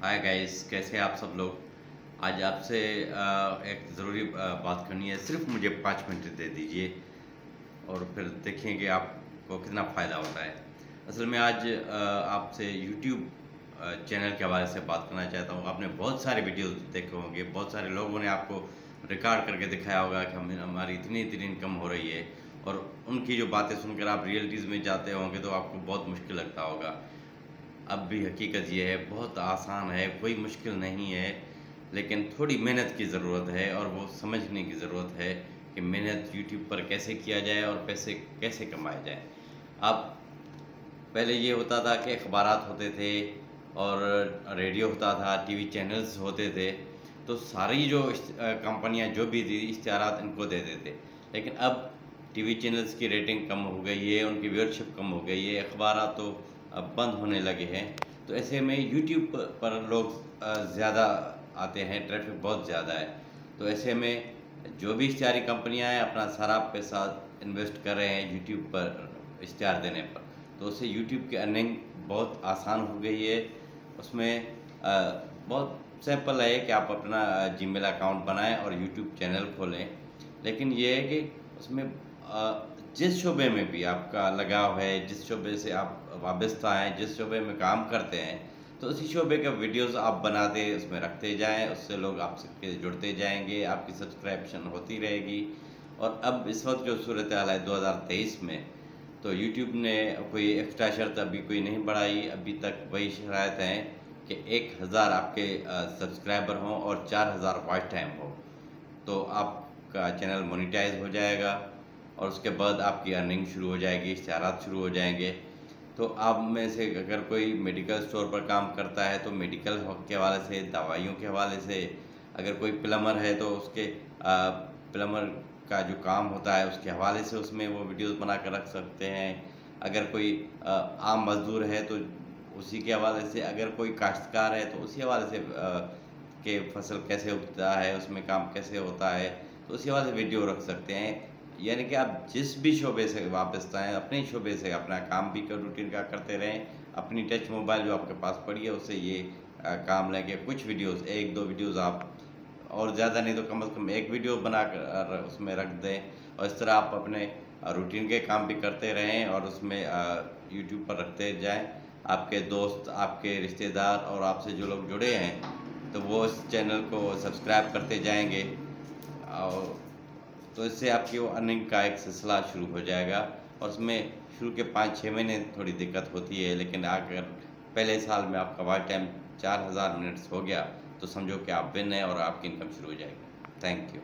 Hi guys, कैसे हैं आप सब लोग। आज आपसे एक ज़रूरी बात करनी है। सिर्फ मुझे 5 मिनट दे दीजिए और फिर देखेंगे आपको कितना फ़ायदा होता है। असल में आज आपसे यूट्यूब चैनल के हवाले से बात करना चाहता हूँ। आपने बहुत सारे वीडियोस देखे होंगे, बहुत सारे लोगों ने आपको रिकॉर्ड करके दिखाया होगा कि हमारी इतनी इतनी इनकम हो रही है, और उनकी जो बातें सुनकर आप रियलिटीज़ में जाते होंगे तो आपको बहुत मुश्किल लगता होगा। अब भी हकीकत ये है, बहुत आसान है, कोई मुश्किल नहीं है, लेकिन थोड़ी मेहनत की ज़रूरत है और वो समझने की ज़रूरत है कि मेहनत यूट्यूब पर कैसे किया जाए और पैसे कैसे कमाए जाए। अब पहले ये होता था कि अखबारात होते थे और रेडियो होता था, टीवी चैनल्स होते थे, तो सारी जो कंपनियां जो भी थी इश्तिहारात इनको देते थे। लेकिन अब टीवी चैनल्स की रेटिंग कम हो गई है, उनकी व्यूअरशिप कम हो गई है, अखबारात तो अब बंद होने लगे हैं। तो ऐसे में यूट्यूब पर लोग ज़्यादा आते हैं, ट्रैफिक बहुत ज़्यादा है। तो ऐसे में जो भी इश्तिहारी कंपनियां हैं अपना सारा पैसा इन्वेस्ट कर रहे हैं यूट्यूब पर इश्तिहार देने पर। तो उससे यूट्यूब की अर्निंग बहुत आसान हो गई है। उसमें बहुत सिंपल है कि आप अपना जीमेल अकाउंट बनाएं और यूट्यूब चैनल खोलें। लेकिन ये है कि उसमें जिस शोबे में भी आपका लगाव है, जिस शोबे से आप वाबस्ता हैं, जिस शोबे में काम करते हैं, तो उसी शोबे के वीडियोस आप बनाते उसमें रखते जाएं, उससे लोग आपसे जुड़ते जाएंगे, आपकी सब्सक्रिप्शन होती रहेगी। और अब इस वक्त जो सूरत हाल है 2023 में, तो यूट्यूब ने कोई एक्स्ट्रा शर्त अभी कोई नहीं बढ़ाई। अभी तक वही शराइत हैं कि 1000 आपके सब्सक्राइबर हों और 4000 वॉच टाइम हो, तो आपका चैनल मोनेटाइज हो जाएगा और उसके बाद आपकी अर्निंग शुरू हो जाएगी, इश्तिहारात शुरू हो जाएंगे। तो आप में से अगर कोई मेडिकल स्टोर पर काम करता है तो मेडिकल के हवाले से, दवाइयों के हवाले से, अगर कोई प्लम्बर है तो उसके प्लम्बर का जो काम होता है उसके हवाले से उसमें वो वीडियोस बना कर रख सकते हैं। अगर कोई आम मजदूर है तो उसी के हवाले से, अगर कोई काश्तकार है तो उसी हवाले से कि फसल कैसे उगता है, उसमें काम कैसे होता है, तो उसी हवाले से वीडियो रख सकते हैं। यानी कि आप जिस भी शोबे से वापस आएँ, अपने शोबे से अपना काम भी रूटीन का करते रहें। अपनी टच मोबाइल जो आपके पास पड़ी है उससे ये काम लेके कुछ वीडियोस, 1-2 वीडियोस आप, और ज़्यादा नहीं तो कम से कम एक वीडियो बना कर उसमें रख दें, और इस तरह आप अपने रूटीन के काम भी करते रहें और उसमें यूट्यूब पर रखते जाएं। आपके दोस्त, आपके रिश्तेदार और आपसे जो लोग जुड़े हैं तो वो इस चैनल को सब्सक्राइब करते जाएंगे, और तो इससे आपकी वो अर्निंग का एक सिलसिला शुरू हो जाएगा। और उसमें शुरू के 5-6 महीने थोड़ी दिक्कत होती है, लेकिन अगर पहले साल में आपका वॉच टाइम 4000 मिनट्स हो गया तो समझो कि आप विन हैं और आपकी इनकम शुरू हो जाएगी। Thank you.